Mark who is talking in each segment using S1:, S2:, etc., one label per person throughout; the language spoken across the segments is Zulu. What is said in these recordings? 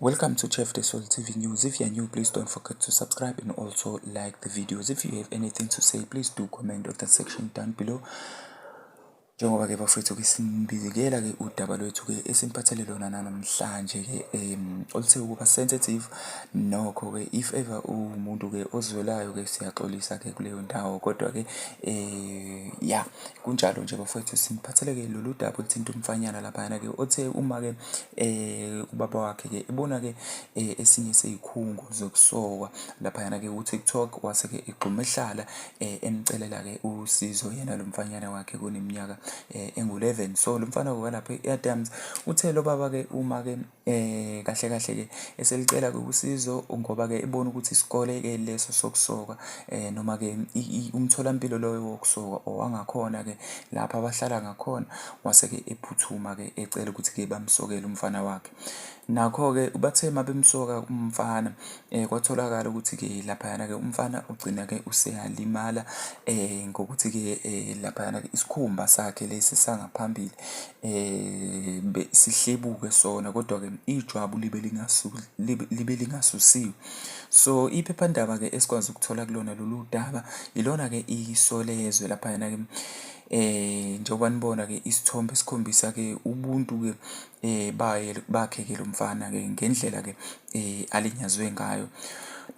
S1: Welcome to Chef The Soul TV News. If you are new, please don't forget to subscribe and also like the videos. If you have anything to say, please do comment on the section down below. Njengoba-ke bafowethu-ke simbizikela-ke udaba lwethu-ke esimphathele lona namhlanje-ke oluthe ukuba sensitive nokho-ke if ever umuntu-ke ozwelayo-ke siyaxolisa-ke kuleyo ndawo kodwa-ke ya kunjalo nje bafowethu simphatheleke lolu daba oluthinta umfanyana laphayana-ke othe uma-ke ubaba wakhe-ke ebona-ke esinye sey'khungo zokusokwa laphayana-ke ku-TikTok wase-ke egxuma ehlala emcelela-ke usizo yena lo mfanyana wakhe kuneminyaka engu-11. So lo mfana walapha e-Adams uthe lo baba-ke uma-ke kahle kahle-ke eselicela-ke usizo ngoba-ke ebona ukuthi isikole-ke leso sokusoka noma-ke umtholampilo loyo wokusoka owangakhona-ke lapha abahlala ngakhona wase-ke ephuthuma-ke ecela ukuthi-ke bamsokele umfana wakhe. Nakho-ke bathe uma bemsoka umfana kwatholakala ukuthi-ke laphayana-ke umfana ugcina-ke useyalimala ngokuthi-ke laphayana-ke isikhumba sakhe lesi sangaphambili sihlebuke sona kodwa-ke ijwabu libe lingasusiwe. So iphephandaba-ke esikwazi ukuthola kulona lolu daba ilona-ke iSolezwe laphayana-ke njengoba nibona-ke isithombe esikhombisa-ke ubuntu-ke bakhe-ke lo mfana-ke ngendlela-ke alinyazwe ngayo.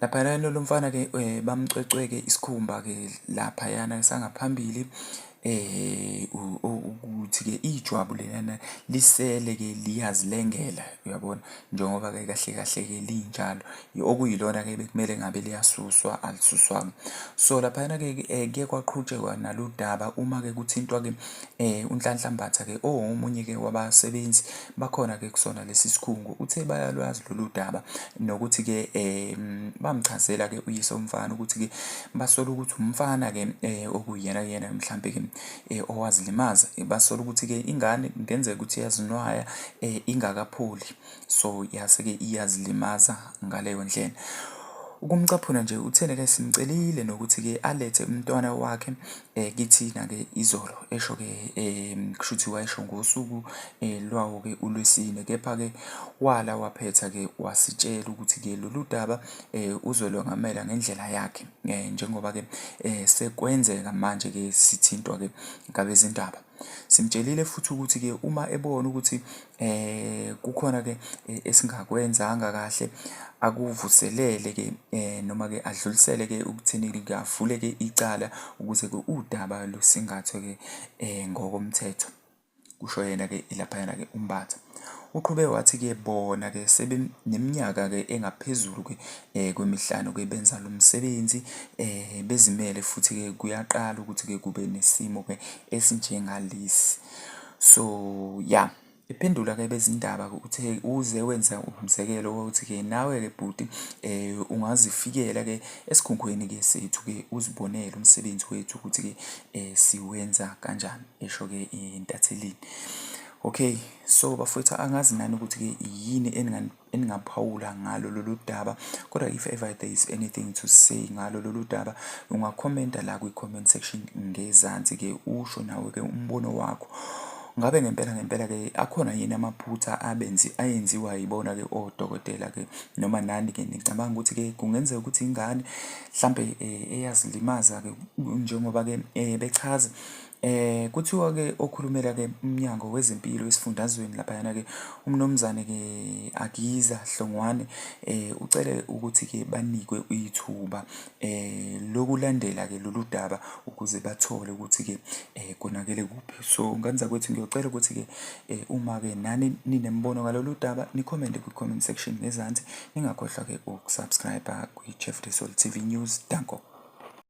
S1: Laphayana lo mfana-ke bamcwecwe-ke isikhumba-ke laphayana sangaphambili ukuthi-ke ijwabu lelana lisele-ke liyazilengela, uyabona, njengoba-ke kahle kahle-ke linjalo okuyilona-ke bekumele ngabe liyasuswa alisuswanga. So laphayana-ke kuye kwaqhutshekwa nalo daba uma-ke kuthintwa-ke uNhlanhla Mbatha-ke omunye-ke wabasebenzi bakhona-ke kusona lesi sikhungo uthe bayalwazi lolu daba nokuthi-ke bamchazela-ke uyise womfana ukuthi-ke basola ukuthi umfana-ke okuyena mhlampe-ke owazilimaza basola ukuthi-ke ingane kungenzeka ukuthi iyazinwaya ingakapholi, so yase-ke iyazilimaza ngaleyo ndlela. Ukumcaphuna nje uthene-ke simcelile nokuthi-ke alethe umntwana wakhe kithina-ke izolo esho-ke kusho ukuthi wayesho ngosuku lwawo-ke uLwesine, kepha-ke wala waphetha-ke wasitshela ukuthi-ke lolu daba uzolwengamela ngendlela yakhe njengoba-ke sekwenzeka manje-ke sithintwa-ke ngabezindaba. Simtshelile futhi ukuthi-ke uma ebona ukuthi kukhona-ke esingakwenzanga kahle akuvuselele-ke noma-ke adlulisele-ke ukuthini-ke avule-ke icala ukuze-ke udaba lusingathwe-ke ngokomthetho, kusho yena-ke ilaphayana-ke uMbatha. Uqhubeke wathi-ke bona-ke sebeneminyaka-ke engaphezulu-ke kwemihlanu-ke benza lo msebenzi bezimele futhi-ke kuyaqala ukuthi-ke kube nesimo-ke esinjengalesi. So ya iphendula-ke bezindaba-ke uthe uze wenza umzekelo wokuthi-ke nawe-ke bhuti ungazifikela-ke esikhungweni-ke sethu-ke uzibonele umsebenzi wethu ukuthi-ke siwenza kanjani, esho-ke intathelini. Okay, so bafowethu angazi nani ukuthi-ke yini eningaphawula ngalo lolu daba, kodwa if ever there is anything to say ngalo lolu daba ungakhomenta la kwi-comment section ngezansi-ke usho nawe-ke umbono wakho. Ngabe ngempela-ke akhona yini amaphutha ayenziwa yibona-ke odokotela-ke noma nani-ke nicabanga ukuthi-ke kungenzeka ukuthi ingane mhlampe eyazilimaza-ke njengoba-ke bechaza kuthiwa-ke okhulumela-ke umnyango wezempilo esifundazweni laphayana-ke umnumzane-ke Akiza Hlongwane ucele ukuthi-ke banikwe ithuba lokulandela-ke lolu daba ukuze bathole ukuthi-ke konakele kuphi. So nganza kwethu ngiyocela ukuthi-ke uma-ke nani ninembono ngalolu daba nikhomende kwi-comment section ngezansi, ningakhohlwa-ke ukusubscribe kwi-Chef The Soul TV News. Danko.